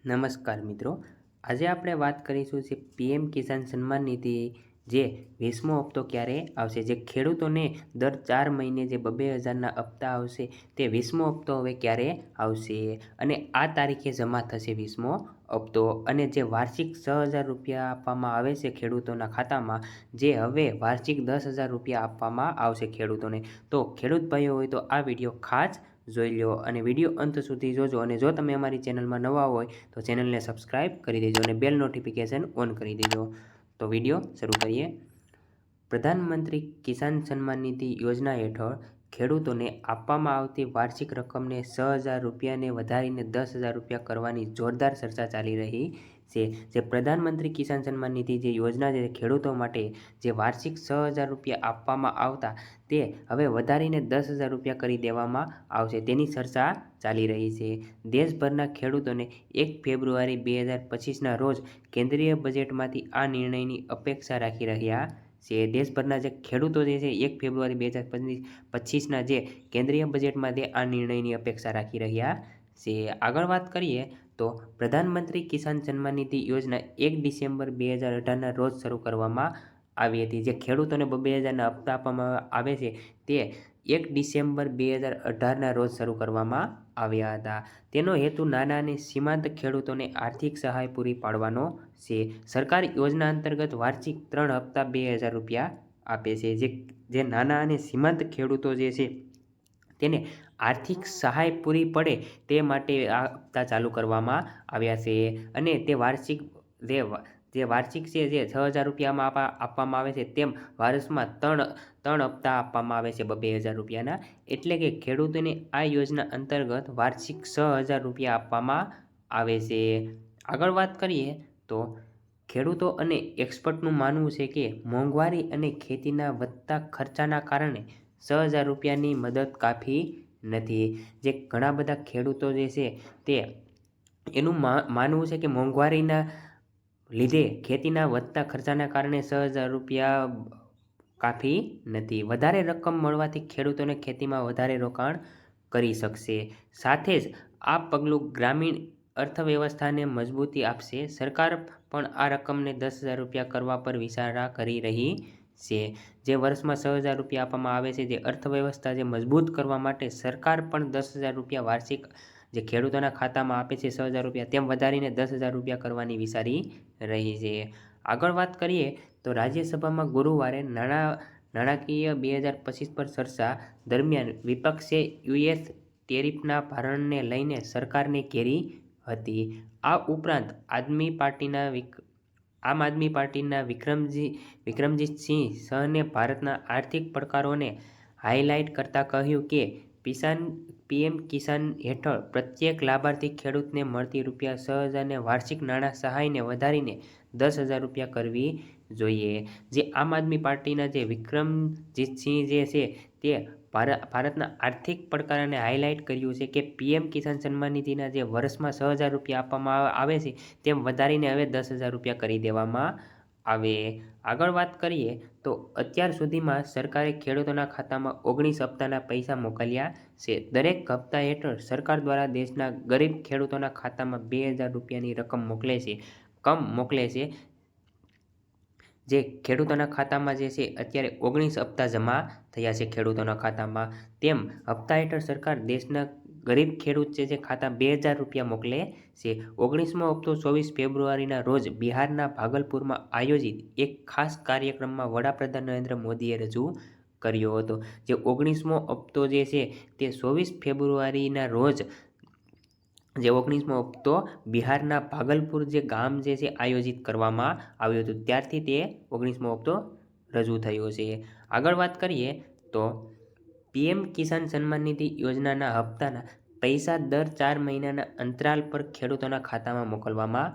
નમસ્કાર મિત્રો, આજે આપણે વાત કરીશું જે પીએમ કિસાન સન્માન નિધિ જે 20મો હપ્તો ક્યારે આવશે, જે ખેડૂતોને દર 4 મહિને જે 2,000ના હપ્તા આવશે તે 20મો હપ્તો હવે ક્યારે આવશે અને આ તારીખે જમા થશે 20મો હપ્તો અને જે વાર્ષિક 6,000 રૂપિયા આપવામાં આવે છે ખેડૂતોના ખાતામાં, જે હવે વાર્ષિક 10,000 રૂપિયા આપવામાં આવશે ખેડૂતોને। તો ખેડૂત ભાઈઓ હોય તો આ વિડીયો ખાસ જોઈ લો અને વિડીયો અંત સુધી જોજો અને જો તમે અમારી ચેનલમાં નવા હોય તો ચેનલને સબસ્ક્રાઇબ કરી દેજો અને બેલ નોટિફિકેશન ઓન કરી દેજો। તો વિડીયો શરૂ કરીએ। પ્રધાનમંત્રી કિસાન સન્માન નિધિ યોજના હેઠળ ખેડૂતોને આપવામાં આવતી વાર્ષિક રકમને 6,000 રૂપિયાને વધારીને 10,000 રૂપિયા કરવાની જોરદાર ચર્ચા ચાલી રહી છે। જે પ્રધાનમંત્રી કિસાન સન્માન નિધિ જે યોજના છે ખેડૂતો માટે જે વાર્ષિક 6,000 રૂપિયા આપવામાં આવતા તે હવે વધારીને 10,000 રૂપિયા કરી દેવામાં આવશે તેની ચર્ચા ચાલી રહી છે। દેશભરના ખેડૂતોને 1 ફેબ્રુઆરી 2025ના રોજ કેન્દ્રીય બજેટમાંથી આ નિર્ણયની અપેક્ષા રાખી રહ્યા છે। દેશભરના જે ખેડૂતો જે છે 1 ફેબ્રુઆરી 2025ના જે કેન્દ્રીય બજેટમાંથી આ નિર્ણયની અપેક્ષા રાખી રહ્યા છે। આગળ વાત કરીએ તો પ્રધાનમંત્રી કિસાન સન્માન નિધિ યોજના 1 ડિસેમ્બર 2018ના રોજ શરૂ કરવામાં આવી હતી। જે ખેડૂતોને 2,000ના હપ્તા આપવામાં આવે છે તે 1 ડિસેમ્બર 2018ના રોજ શરૂ કરવામાં આવ્યા હતા। તેનો હેતુ નાના અને સીમાંત ખેડૂતોને આર્થિક સહાય પૂરી પાડવાનો છે। સરકાર યોજના અંતર્ગત વાર્ષિક 3 હપ્તા 2,000 રૂપિયા આપે છે। જે નાના અને સીમાંત ખેડૂતો જે છે તેને આર્થિક સહાય પૂરી પડે તે માટે આ હપ્તા ચાલુ કરવામાં આવ્યા છે અને તે વાર્ષિક જે વાર્ષિક છે જે 6,000 રૂપિયામાં આપવામાં આવે છે તેમ વર્ષમાં ત્રણ હપ્તા આપવામાં આવે છે 2,000 રૂપિયાના। એટલે કે ખેડૂતોને આ યોજના અંતર્ગત વાર્ષિક 6,000 રૂપિયા આપવામાં આવે છે। આગળ વાત કરીએ તો ખેડૂતો અને એક્સપર્ટનું માનવું છે કે મોંઘવારી અને ખેતીના વધતા ખર્ચાના કારણે 6,000 રૂપિયાની મદદ કાફી નથી। જે ઘણા બધા ખેડૂતો જે છે તે એનું માનવું છે કે મોંઘવારીના લીધે ખેતીના વધતા ખર્ચાના કારણે 6,000 રૂપિયા કાફી નથી। વધારે રકમ મળવાથી ખેડૂતોને ખેતીમાં વધારે રોકાણ કરી શકશે। સાથે જ આ પગલું ગ્રામીણ અર્થવ્યવસ્થાને મજબૂતી આપશે। સરકાર પણ આ રકમને 10,000 રૂપિયા કરવા પર વિચારણા કરી રહી છે। જે વર્ષમાં 6,000 રૂપિયા આપવામાં આવે છે જે અર્થવ્યવસ્થા જે મજબૂત કરવા માટે સરકાર પણ 10,000 રૂપિયા વાર્ષિક જે ખેડૂતોના ખાતામાં આપે છે 6,000 રૂપિયા તેમ વધારીને 10,000 રૂપિયા કરવાની વિચારી રહી છે। આગળ વાત કરીએ તો રાજ્યસભામાં ગુરુવારે નાણાકીય 2025 પર ચર્ચા દરમિયાન વિપક્ષે યુએસ ટેરિફના ભારણને લઈને સરકારને ઘેરી હતી। આ ઉપરાંત આમ આદમી પાર્ટીના વિક્રમજીતસિંહ સહને ભારતના આર્થિક પડકારોને હાઇલાઇટ કરતા કહ્યું કે પીએમ કિસાન હેઠળ પ્રત્યેક લાભાર્થી ખેડૂતને મળતી રૂપિયા 6,000ને વાર્ષિક નાણાં સહાયને વધારીને 10,000 રૂપિયા કરવી જોઈએ। જે આમ આદમી પાર્ટીના જે વિક્રમજીતસિંહ જે છે તે ભારતના આર્થિક પડકારોને હાઇલાઇટ કર્યું છે કે પીએમ કિસાન સન્માન નિધિના જે વર્ષમાં 6,000 રૂપિયા આપવામાં આવે છે તેમ વધારીને હવે 10,000 રૂપિયા કરી દેવામાં આવે। આગળ વાત કરીએ તો અત્યાર સુધીમાં સરકારે ખેડૂતોના ખાતામાં 19 હપ્તાના પૈસા મોકલ્યા છે। દરેક હપ્તા હેઠળ સરકાર દ્વારા દેશના ગરીબ ખેડૂતોના ખાતામાં 2,000 રૂપિયાની રકમ મોકલે છે। જે ખેડૂતોના ખાતામાં જે છે અત્યારે 19 હપ્તા જમા થયા છે ખેડૂતોના ખાતામાં, તેમ હપ્તા હેઠળ સરકાર દેશના ગરીબ ખેડૂત જે ખાતા 2,000 રૂપિયા મોકલે છે। 19મો હપ્તો 24 ફેબ્રુઆરીના રોજ બિહારના ભાગલપુરમાં આયોજિત એક ખાસ કાર્યક્રમમાં વડાપ્રધાન નરેન્દ્ર મોદીએ રજૂ કર્યો હતો। જે 19મો હપ્તો જે છે તે 24 ફેબ્રુઆરીના રોજ જે 19મો હપ્તો બિહારના ભાગલપુર જે ગામ જે છે આયોજિત કરવામાં આવ્યું હતું ત્યારથી તે 19મો હપ્તો રજૂ થયો છે। આગળ વાત કરીએ તો પીએમ કિસાન સન્માન નિધિ યોજનાના હપ્તાના પૈસા દર 4 મહિનાના અંતરાલ પર ખેડૂતોના ખાતામાં મોકલવામાં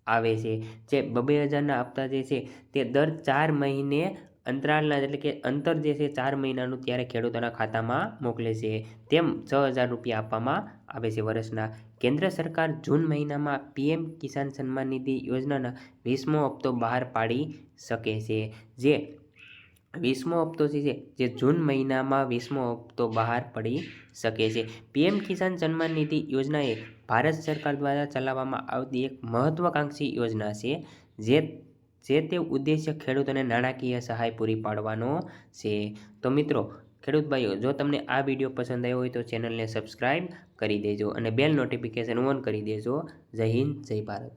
આવે છે। જે 2,000ના હપ્તા જે છે તે દર 4 મહિને અંતરાલના એટલે કે અંતર જે છે 4 મહિનાનું ત્યારે ખેડૂતોના ખાતામાં મોકલે છે। તેમ 6,000 રૂપિયા આપવામાં આવે છે વર્ષના। કેન્દ્ર સરકાર જૂન મહિનામાં પીએમ કિસાન સન્માન નિધિ યોજનાના 20મો હપ્તો બહાર પાડી શકે છે। જે 20મો હપ્તો છે જે જૂન મહિનામાં 20મો હપ્તો બહાર પડી શકે છે. પીએમ કિસાન સન્માન નિધિ યોજના એ ભારત સરકાર દ્વારા ચલાવવામાં આવતી એક મહત્વાકાંક્ષી યોજના છે જે તે ઉદ્દેશ્ય ખેડૂતોને નાણાકીય સહાય પૂરી પાડવાનો છે. તો મિત્રો ખેડૂત ભાઈઓ, જો તમને આ વિડીયો પસંદ આવ્યો હોય તો ચેનલને સબસ્ક્રાઈબ કરી દેજો અને બેલ નોટિફિકેશન ઓન કરી દેજો. જય હિન્દ, જય ભારત.